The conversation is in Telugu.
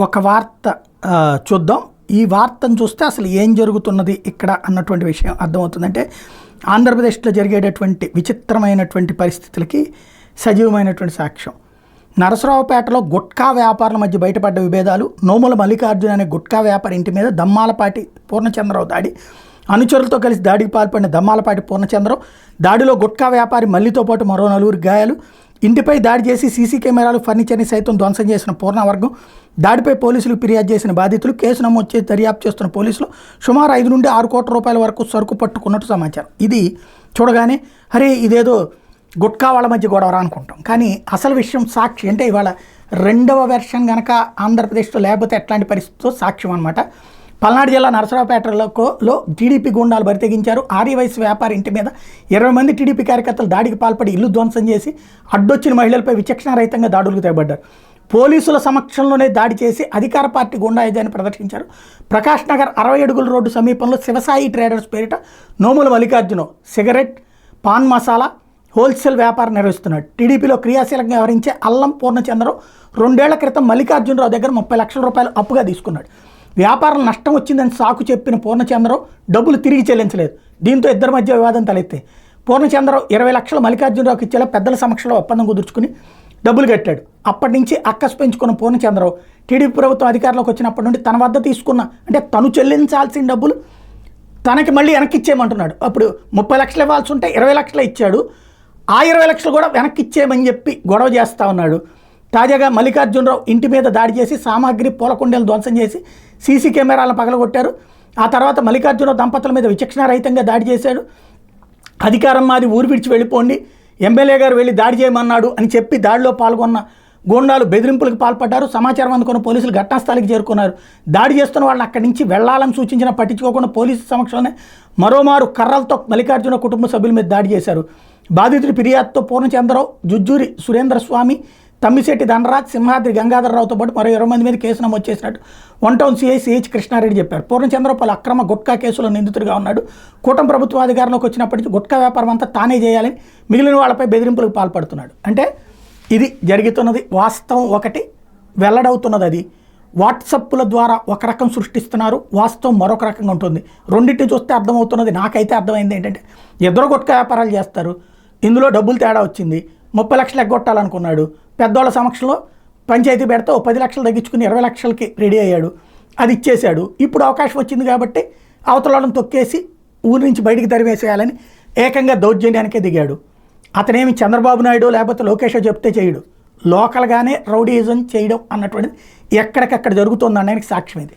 ఒక వార్త చూద్దాం. ఈ వార్తను చూస్తే అసలు ఏం జరుగుతున్నది ఇక్కడ అన్నటువంటి విషయం అర్థమవుతుందంటే, ఆంధ్రప్రదేశ్లో జరిగేటటువంటి విచిత్రమైనటువంటి పరిస్థితులకి సజీవమైనటువంటి సాక్ష్యం. నరసరావుపేటలో గుట్కా వ్యాపారుల మధ్య బయటపడ్డ విభేదాలు. నోముల మల్లికార్జున అనే గుట్కా వ్యాపారి ఇంటి మీద దమ్మాలపాటి పూర్ణచంద్రరావు దాడి. అనుచరులతో కలిసి దాడికి పాల్పడిన దమ్మాలపాటి పూర్ణచంద్రరావు దాడిలో గుట్కా వ్యాపారి మల్లితో పాటు మరో 4 గాయాలు. ఇంటిపై దాడి చేసి సీసీ కెమెరాలు, ఫర్నిచర్ని సైతం ధ్వంసం చేసిన పూర్ణవర్గం. దాడిపై పోలీసులకు ఫిర్యాదు చేసిన బాధితులు. కేసు నమోదు చేసి దర్యాప్తు చేస్తున్న పోలీసులు సుమారు 5 నుండి 6 కోట్ల రూపాయల వరకు సరుకు పట్టుకున్నట్టు సమాచారం. ఇది చూడగానే అరే ఇదేదో గుట్కా వాళ్ళ మధ్య గొడవ అనుకుంటాం, కానీ అసలు విషయం సాక్షి అంటే ఇవాళ 2వ వెర్షన్ కనుక ఆంధ్రప్రదేశ్లో లేకపోతే ఎట్లాంటి పరిస్థితితో సాక్ష్యం అనమాట. పల్నాడు జిల్లా నరసరావుపేటలో టీడీపీ గుండాలు బరితెగించారు. ఆర్యవైశ్య వ్యాపారి ఇంటి మీద 20 మంది టీడీపీ కార్యకర్తలు దాడికి పాల్పడి ఇల్లు ధ్వంసం చేసి అడ్డొచ్చిన మహిళలపై విచక్షణారహితంగా దాడులకు తెగబడ్డారు. పోలీసుల సమక్షంలోనే దాడి చేసి అధికార పార్టీ గుండాయిజాన్ని ప్రదర్శించారు. ప్రకాష్ నగర్ 60 అడుగుల రోడ్డు సమీపంలో శివసాయి ట్రేడర్స్ పేరిట నోముల మల్లికార్జున సిగరెట్, పాన్ మసాలా హోల్సేల్ వ్యాపారం నిర్వహిస్తున్నాడు. టీడీపీలో క్రియాశీలంగా వ్యవహరించే అల్లం పూర్ణచంద్రరావు 2 ఏళ్ల క్రితం మల్లికార్జునరావు దగ్గర 30 లక్షల రూపాయలు అప్పుగా తీసుకున్నాడు. వ్యాపారం నష్టం వచ్చిందని సాకు చెప్పిన పూర్ణచంద్రరావు డబ్బులు తిరిగి చెల్లించలేదు. దీంతో ఇద్దరి మధ్య వివాదం తలెత్తాయి. పూర్ణచంద్రరావు 20 లక్షలు మల్లికార్జునరావుకి ఇచ్చేలా పెద్దల సమక్షంలో ఒప్పందం కుదుర్చుకుని డబ్బులు కట్టాడు. అప్పటి నుంచి అక్కసు పెంచుకున్న పూర్ణచంద్రరావు టీడీపీ ప్రభుత్వం అధికారంలోకి వచ్చినప్పటి నుండి తన వద్ద తీసుకున్న అంటే తను చెల్లించాల్సిన డబ్బులు తనకి మళ్ళీ వెనక్కి ఇచ్చేయమంటున్నాడు. అప్పుడు 30 లక్షలు ఇవ్వాల్సి ఉంటే 20 లక్షలు ఇచ్చాడు. ఆ 20 లక్షలు కూడా వెనక్కి ఇచ్చేయమని చెప్పి గొడవ చేస్తూ ఉన్నాడు. తాజాగా మల్లికార్జునరావు ఇంటి మీద దాడి చేసి సామాగ్రి, పూలకుండీలు ధ్వంసం చేసి సీసీ కెమెరాలను పగలగొట్టారు. ఆ తర్వాత మల్లికార్జునరావు దంపతుల మీద విచక్షణారహితంగా దాడి చేశాడు. అధికారం మాది, ఊరు విడిచి వెళ్ళిపోండి, ఎమ్మెల్యే గారు వెళ్ళి దాడి చేయమన్నాడు అని చెప్పి దాడిలో పాల్గొన్న గూండాలు బెదిరింపులకు పాల్పడ్డారు. సమాచారం అందుకున్న పోలీసులు ఘటనాస్థలికి చేరుకున్నారు. దాడి చేస్తున్న వాళ్ళని అక్కడి నుంచి వెళ్లాలని సూచించినా పట్టించుకోకుండా పోలీసు సమక్షంలోనే మరోమారు కర్రలతో మల్లికార్జున కుటుంబ సభ్యుల మీద దాడి చేశారు. బాధితుడి ఫిర్యాదుతో పూర్ణచంద్రరావు, జుజ్జూరి సురేంద్ర స్వామి, తమ్మిశెట్టి ధనరాజ్, సింహాద్రి గంగాధరరావుతో పాటు మరో 20 మంది మీద కేసు నమోదు చేసినట్టు 1 టౌన్ సిఐ సిహెచ్ కృష్ణారెడ్డి చెప్పారు. పూర్ణచంద్రరావు పలు అక్రమ గుట్కా కేసులో నిందితుడిగా ఉన్నాడు. కూటమి ప్రభుత్వం అధికారంలోకి వచ్చినప్పటి నుంచి గుట్కా వ్యాపారం అంతా తానే చేయాలని మిగిలిన వాళ్ళపై బెదిరింపులకు పాల్పడుతున్నాడు. అంటే ఇది జరుగుతున్నది వాస్తవం ఒకటి, వెల్లడవుతున్నది అది. వాట్సప్ల ద్వారా ఒక రకం సృష్టిస్తున్నారు, వాస్తవం మరొక రకంగా ఉంటుంది. రెండింటిని చూస్తే అర్థమవుతున్నది. నాకైతే అర్థమైంది ఏంటంటే ఇద్దరు గుట్కా వ్యాపారాలు చేస్తారు, ఇందులో డబ్బులు తేడా వచ్చింది. 30 లక్షలు ఎగ్గొట్టాలనుకున్నాడు. పెద్దోళ్ళ సమక్షంలో పంచాయతీ పెడితే 10 లక్షలు తగ్గించుకుని 20 లక్షలకి రెడీ అయ్యాడు. అది ఇచ్చేశాడు. ఇప్పుడు అవకాశం వచ్చింది కాబట్టి అవతలను తొక్కేసి ఊరి నుంచి బయటికి తరివేసేయాలని ఏకంగా దౌర్జన్యానికే దిగాడు. అతనేమి చంద్రబాబు నాయుడు లేకపోతే లోకేష్ చెప్తే చేయడు, లోకల్గానే రౌడీయిజం చేయడం అన్నటువంటిది ఎక్కడికక్కడ జరుగుతుందనడానికి సాక్ష్యం ఇది.